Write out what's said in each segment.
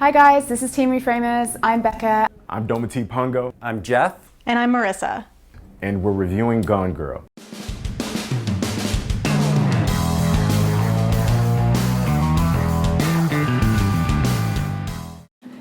Hi guys, this is Team ReFramers. I'm Becca. I'm Domati Pungo. I'm Jeff. And I'm Marissa. And we're reviewing Gone Girl.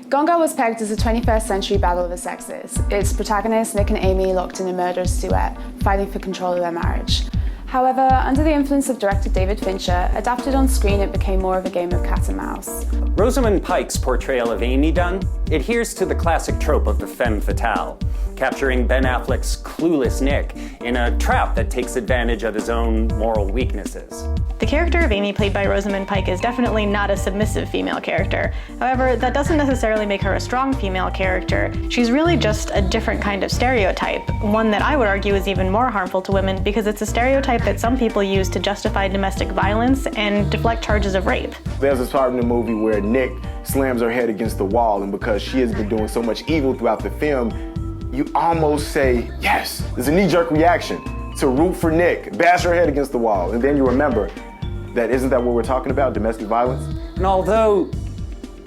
Gone Girl was pegged as a 21st century battle of the sexes. Its protagonists, Nick and Amy, locked in a murderous duet, fighting for control of their marriage. However, under the influence of director David Fincher, adapted on screen it became more of a game of cat and mouse. Rosamund Pike's portrayal of Amy Dunn adheres to the classic trope of the femme fatale, capturing Ben Affleck's clueless Nick in a trap that takes advantage of his own moral weaknesses. The character of Amy, played by Rosamund Pike, is definitely not a submissive female character. However, that doesn't necessarily make her a strong female character. She's really just a different kind of stereotype, one that I would argue is even more harmful to women because it's a stereotype that some people use to justify domestic violence and deflect charges of rape. There's this part in the movie where Nick slams her head against the wall, and because she has been doing so much evil throughout the film, you almost say, yes, there's a knee-jerk reaction to root for Nick, bash her head against the wall, and then you remember that isn't that what we're talking about, domestic violence? And although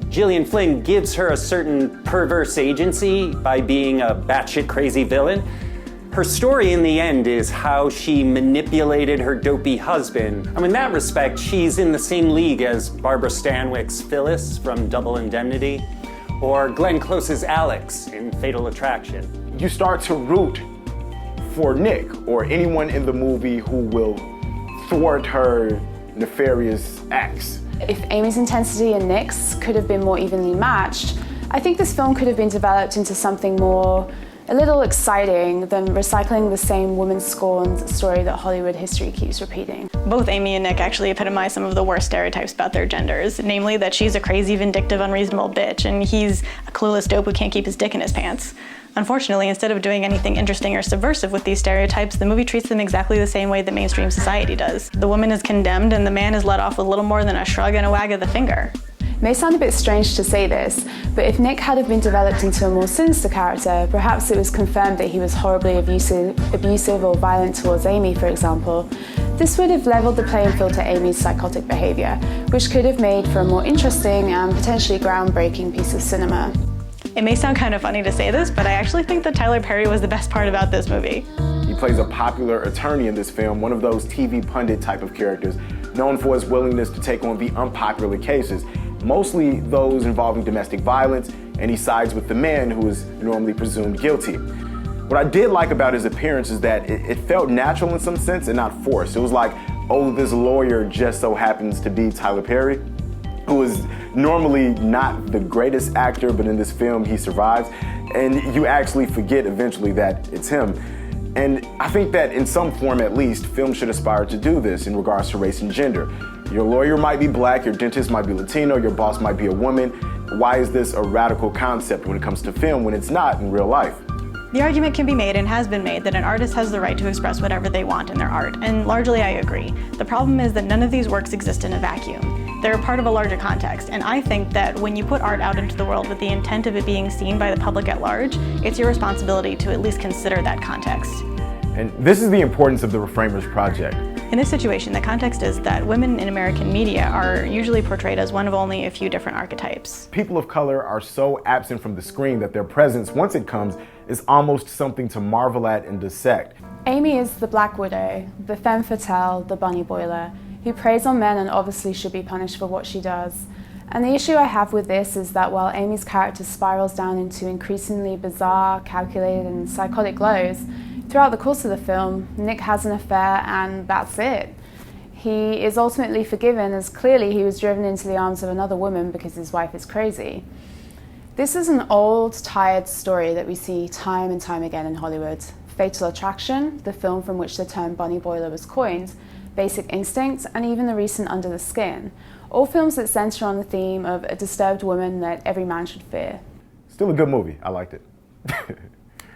Gillian Flynn gives her a certain perverse agency by being a batshit crazy villain, her story in the end is how she manipulated her dopey husband. In that respect, she's in the same league as Barbara Stanwyck's Phyllis from Double Indemnity, or Glenn Close's Alex in Fatal Attraction. You start to root for Nick or anyone in the movie who will thwart her nefarious acts. If Amy's intensity and Nick's could have been more evenly matched, I think this film could have been developed into something a little exciting than recycling the same woman-scorned story that Hollywood history keeps repeating. Both Amy and Nick actually epitomize some of the worst stereotypes about their genders, namely that she's a crazy, vindictive, unreasonable bitch, and he's a clueless dope who can't keep his dick in his pants. Unfortunately, instead of doing anything interesting or subversive with these stereotypes, the movie treats them exactly the same way that mainstream society does. The woman is condemned and the man is let off with little more than a shrug and a wag of the finger. It may sound a bit strange to say this, but if Nick had been developed into a more sinister character, perhaps it was confirmed that he was horribly abusive or violent towards Amy, for example, this would have leveled the playing field to Amy's psychotic behavior, which could have made for a more interesting and potentially groundbreaking piece of cinema. It may sound kind of funny to say this, but I actually think that Tyler Perry was the best part about this movie. He plays a popular attorney in this film, one of those TV pundit type of characters, known for his willingness to take on the unpopular cases, mostly those involving domestic violence, and he sides with the man who is normally presumed guilty. What I did like about his appearance is that it felt natural in some sense and not forced. It was like, oh, this lawyer just so happens to be Tyler Perry, who is normally not the greatest actor, but in this film he survives, and you actually forget eventually that it's him. And I think that in some form at least, film should aspire to do this in regards to race and gender. Your lawyer might be black, your dentist might be Latino, your boss might be a woman. Why is this a radical concept when it comes to film when it's not in real life? The argument can be made and has been made that an artist has the right to express whatever they want in their art, and largely I agree. The problem is that none of these works exist in a vacuum. They're part of a larger context, and I think that when you put art out into the world with the intent of it being seen by the public at large, it's your responsibility to at least consider that context. And this is the importance of the ReFramers project. In this situation, the context is that women in American media are usually portrayed as one of only a few different archetypes. People of color are so absent from the screen that their presence, once it comes, is almost something to marvel at and dissect. Amy is the Black Widow, the femme fatale, the bunny boiler, who preys on men and obviously should be punished for what she does. And the issue I have with this is that while Amy's character spirals down into increasingly bizarre, calculated and psychotic lows, throughout the course of the film, Nick has an affair and that's it. He is ultimately forgiven as clearly he was driven into the arms of another woman because his wife is crazy. This is an old, tired story that we see time and time again in Hollywood. Fatal Attraction, the film from which the term bunny boiler was coined, Basic Instinct, and even the recent Under the Skin. All films that center on the theme of a disturbed woman that every man should fear. Still a good movie. I liked it.